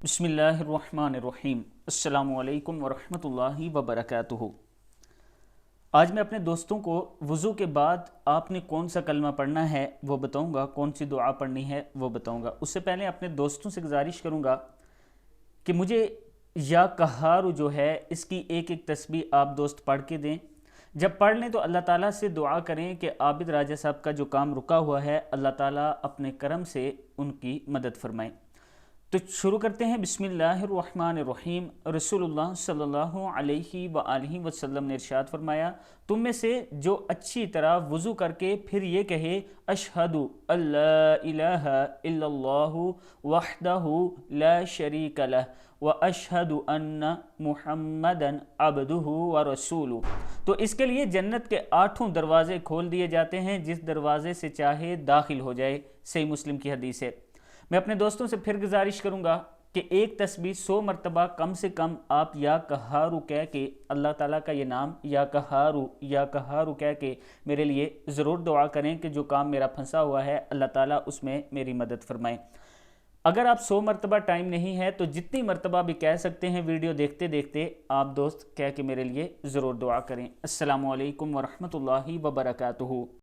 بسم اللہ الرحمن الرحیم۔ السلام علیکم ورحمۃ اللہ وبرکاتہ۔ آج میں اپنے دوستوں کو وضو کے بعد آپ نے کون سا کلمہ پڑھنا ہے وہ بتاؤں گا، کون سی دعا پڑھنی ہے وہ بتاؤں گا۔ اس سے پہلے اپنے دوستوں سے گزارش کروں گا کہ مجھے یا قہار جو ہے اس کی ایک ایک تسبیح آپ دوست پڑھ کے دیں۔ جب پڑھ لیں تو اللہ تعالیٰ سے دعا کریں کہ عابد راجہ صاحب کا جو کام رکا ہوا ہے اللہ تعالیٰ اپنے کرم سے ان کی مدد فرمائیں۔ تو شروع کرتے ہیں۔ بسم اللہ الرحمن الرحیم۔ رسول اللہ صلی اللہ علیہ وآلہ وسلم نے ارشاد فرمایا، تم میں سے جو اچھی طرح وضو کر کے پھر یہ کہے اشہد اللہ الہ الا اللہ وحدہ لا شریک لہ واشہد ان محمدا عبدہ ورسولہ، تو اس کے لیے جنت کے 8 دروازے کھول دیے جاتے ہیں، جس دروازے سے چاہے داخل ہو جائے۔ صحیح مسلم کی حدیث ہے۔ میں اپنے دوستوں سے پھر گزارش کروں گا کہ ایک تسبیح 100 مرتبہ کم سے کم آپ یا قہارو کہہ کے اللہ تعالیٰ کا یہ نام یا قہارو کہہ کے میرے لیے ضرور دعا کریں کہ جو کام میرا پھنسا ہوا ہے اللہ تعالیٰ اس میں میری مدد فرمائیں۔ اگر آپ 100 مرتبہ ٹائم نہیں ہے تو جتنی مرتبہ بھی کہہ سکتے ہیں، ویڈیو دیکھتے دیکھتے آپ دوست کہہ کے میرے لیے ضرور دعا کریں۔ السلام علیکم ورحمۃ اللہ وبرکاتہ۔